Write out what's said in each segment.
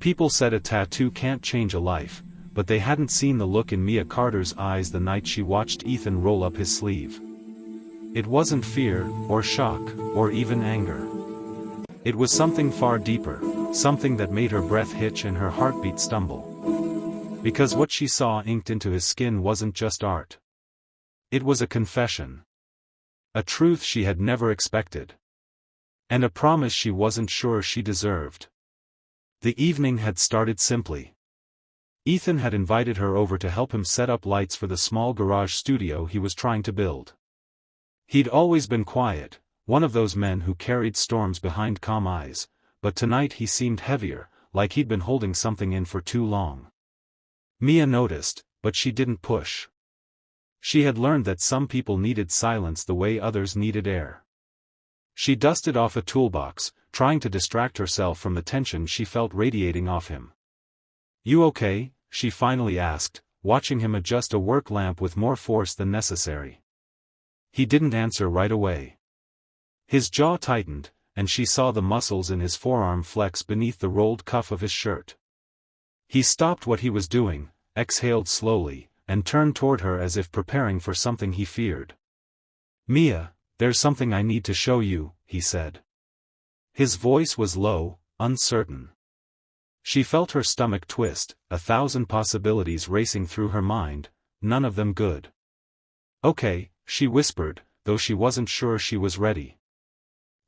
People said a tattoo can't change a life, but they hadn't seen the look in Mia Carter's eyes the night she watched Ethan roll up his sleeve. It wasn't fear, or shock, or even anger. It was something far deeper, something that made her breath hitch and her heartbeat stumble. Because what she saw inked into his skin wasn't just art. It was a confession. A truth she had never expected. And a promise she wasn't sure she deserved. The evening had started simply. Ethan had invited her over to help him set up lights for the small garage studio he was trying to build. He'd always been quiet, one of those men who carried storms behind calm eyes, but tonight he seemed heavier, like he'd been holding something in for too long. Mia noticed, but she didn't push. She had learned that some people needed silence the way others needed air. She dusted off a toolbox, trying to distract herself from the tension she felt radiating off him. "You okay?" she finally asked, watching him adjust a work lamp with more force than necessary. He didn't answer right away. His jaw tightened, and she saw the muscles in his forearm flex beneath the rolled cuff of his shirt. He stopped what he was doing, exhaled slowly, and turned toward her as if preparing for something he feared. "Mia, there's something I need to show you," he said. His voice was low, uncertain. She felt her stomach twist, 1,000 possibilities racing through her mind, none of them good. "Okay," she whispered, though she wasn't sure she was ready.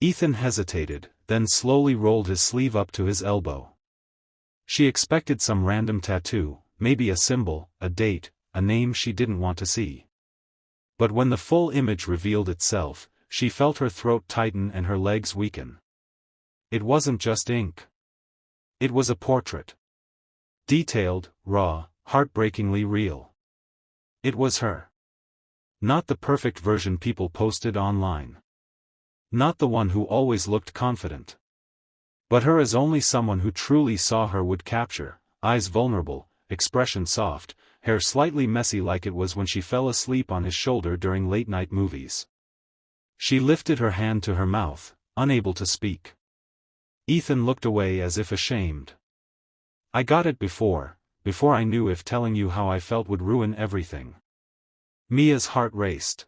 Ethan hesitated, then slowly rolled his sleeve up to his elbow. She expected some random tattoo, maybe a symbol, a date, a name she didn't want to see. But when the full image revealed itself, she felt her throat tighten and her legs weaken. It wasn't just ink. It was a portrait. Detailed, raw, heartbreakingly real. It was her. Not the perfect version people posted online. Not the one who always looked confident. But her as only someone who truly saw her would capture, eyes vulnerable, expression soft, hair slightly messy like it was when she fell asleep on his shoulder during late-night movies. She lifted her hand to her mouth, unable to speak. Ethan looked away as if ashamed. "I got it before I knew if telling you how I felt would ruin everything." Mia's heart raced.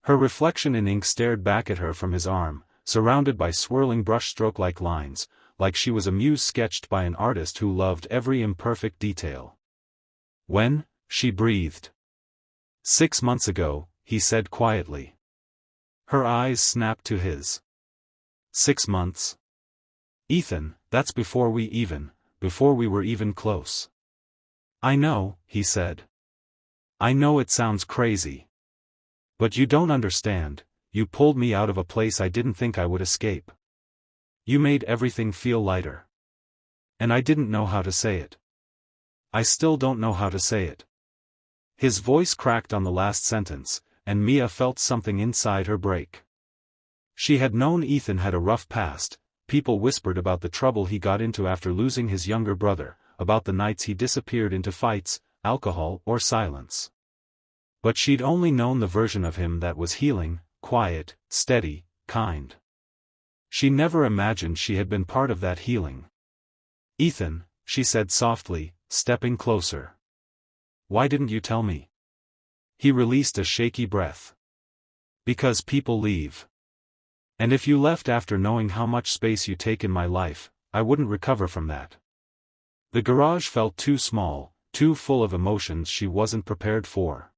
Her reflection in ink stared back at her from his arm, surrounded by swirling brushstroke-like lines, like she was a muse sketched by an artist who loved every imperfect detail. "When?" she breathed. "6 months ago," he said quietly. Her eyes snapped to his. 6 months? "Ethan, that's before we were even close." "I know," he said. "I know it sounds crazy. But you don't understand, you pulled me out of a place I didn't think I would escape. You made everything feel lighter. And I didn't know how to say it. I still don't know how to say it." His voice cracked on the last sentence, and Mia felt something inside her break. She had known Ethan had a rough past. People whispered about the trouble he got into after losing his younger brother, about the nights he disappeared into fights, alcohol or silence. But she'd only known the version of him that was healing, quiet, steady, kind. She never imagined she had been part of that healing. "Ethan," she said softly, stepping closer. "Why didn't you tell me?" He released a shaky breath. "Because people leave. And if you left after knowing how much space you take in my life, I wouldn't recover from that." The garage felt too small, too full of emotions she wasn't prepared for.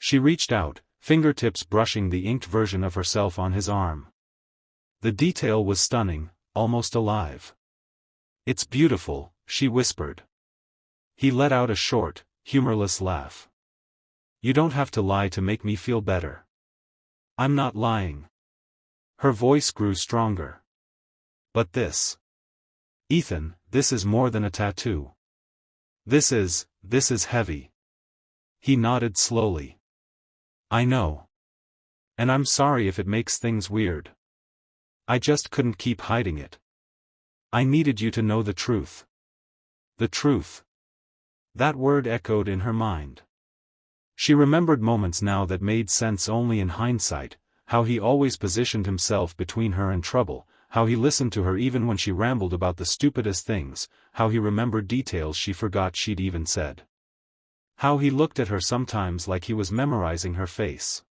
She reached out, fingertips brushing the inked version of herself on his arm. The detail was stunning, almost alive. "It's beautiful," she whispered. He let out a short, humorless laugh. "You don't have to lie to make me feel better." "I'm not lying." Her voice grew stronger. "But this. Ethan, this is more than a tattoo. This is heavy." He nodded slowly. "I know. And I'm sorry if it makes things weird. I just couldn't keep hiding it. I needed you to know the truth." The truth. That word echoed in her mind. She remembered moments now that made sense only in hindsight, how he always positioned himself between her and trouble, how he listened to her even when she rambled about the stupidest things, how he remembered details she forgot she'd even said. How he looked at her sometimes like he was memorizing her face.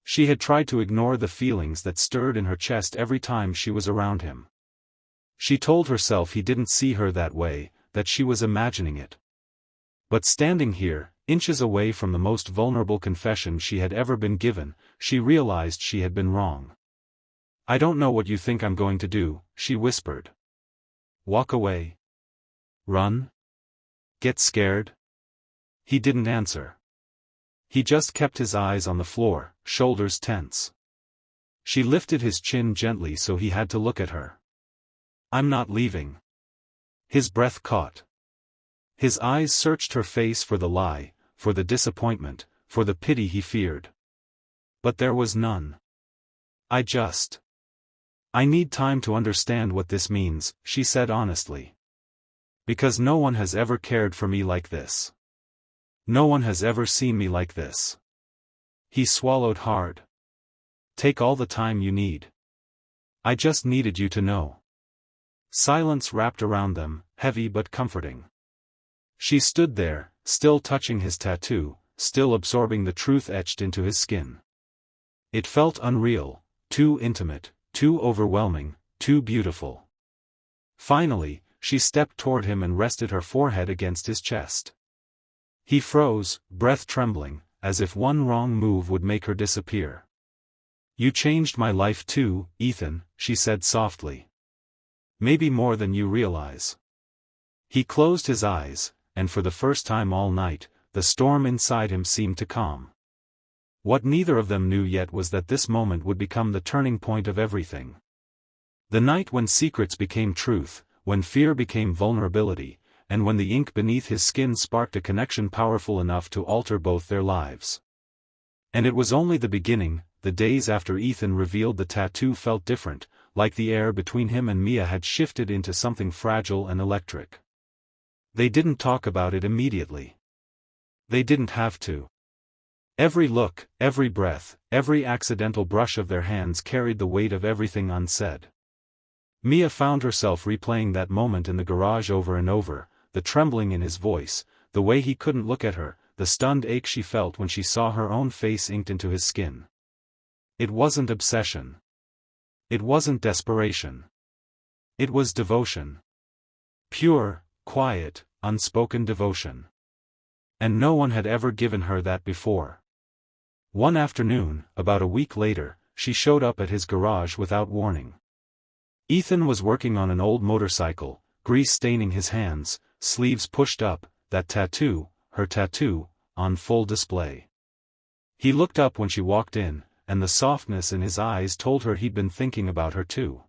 She had tried to ignore the feelings that stirred in her chest every time she was around him. She told herself he didn't see her that way, that she was imagining it. But standing here, inches away from the most vulnerable confession she had ever been given, she realized she had been wrong. "I don't know what you think I'm going to do," she whispered. "Walk away? Run? Get scared?" He didn't answer. He just kept his eyes on the floor, shoulders tense. She lifted his chin gently so he had to look at her. "I'm not leaving." His breath caught. His eyes searched her face for the lie, for the disappointment, for the pity he feared. But there was none. I need time to understand what this means," she said honestly. "Because no one has ever cared for me like this. No one has ever seen me like this." He swallowed hard. "Take all the time you need. I just needed you to know." Silence wrapped around them, heavy but comforting. She stood there, still touching his tattoo, still absorbing the truth etched into his skin. It felt unreal, too intimate, too overwhelming, too beautiful. Finally, she stepped toward him and rested her forehead against his chest. He froze, breath trembling, as if one wrong move would make her disappear. "You changed my life too, Ethan," she said softly. "Maybe more than you realize." He closed his eyes, and for the first time all night, the storm inside him seemed to calm. What neither of them knew yet was that this moment would become the turning point of everything. The night when secrets became truth, when fear became vulnerability, and when the ink beneath his skin sparked a connection powerful enough to alter both their lives. And it was only the beginning. The days after Ethan revealed the tattoo felt different, like the air between him and Mia had shifted into something fragile and electric. They didn't talk about it immediately. They didn't have to. Every look, every breath, every accidental brush of their hands carried the weight of everything unsaid. Mia found herself replaying that moment in the garage over and over, the trembling in his voice, the way he couldn't look at her, the stunned ache she felt when she saw her own face inked into his skin. It wasn't obsession. It wasn't desperation. It was devotion. Pure, quiet, unspoken devotion. And no one had ever given her that before. One afternoon, about a week later, she showed up at his garage without warning. Ethan was working on an old motorcycle, grease staining his hands, sleeves pushed up, that tattoo, her tattoo, on full display. He looked up when she walked in, and the softness in his eyes told her he'd been thinking about her too.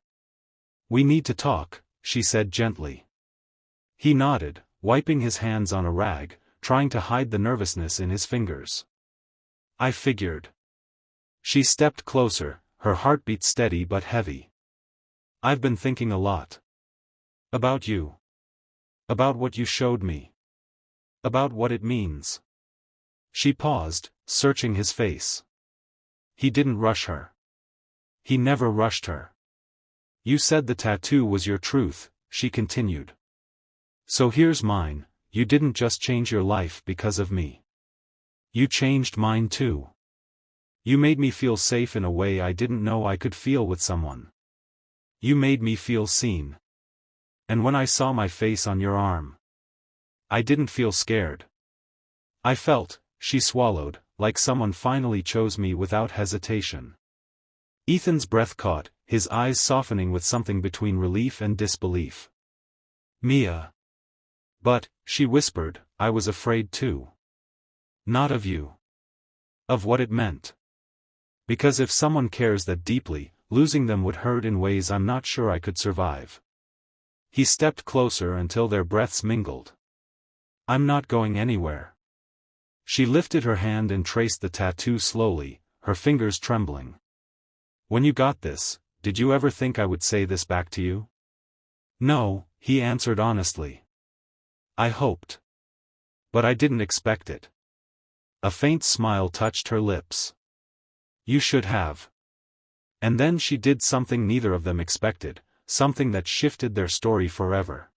"We need to talk," she said gently. He nodded, wiping his hands on a rag, trying to hide the nervousness in his fingers. "I figured." She stepped closer, her heartbeat steady but heavy. "I've been thinking a lot. About you. About what you showed me. About what it means." She paused, searching his face. He didn't rush her. He never rushed her. "You said the tattoo was your truth," she continued. "So here's mine. You didn't just change your life because of me. You changed mine too. You made me feel safe in a way I didn't know I could feel with someone. You made me feel seen. And when I saw my face on your arm, I didn't feel scared. I felt," she swallowed, "like someone finally chose me without hesitation." Ethan's breath caught, his eyes softening with something between relief and disbelief. "Mia." "But," she whispered, "I was afraid too. Not of you. Of what it meant. Because if someone cares that deeply, losing them would hurt in ways I'm not sure I could survive." He stepped closer until their breaths mingled. "I'm not going anywhere." She lifted her hand and traced the tattoo slowly, her fingers trembling. "When you got this, did you ever think I would say this back to you?" "No," he answered honestly. "I hoped. But I didn't expect it." A faint smile touched her lips. "You should have." And then she did something neither of them expected, something that shifted their story forever.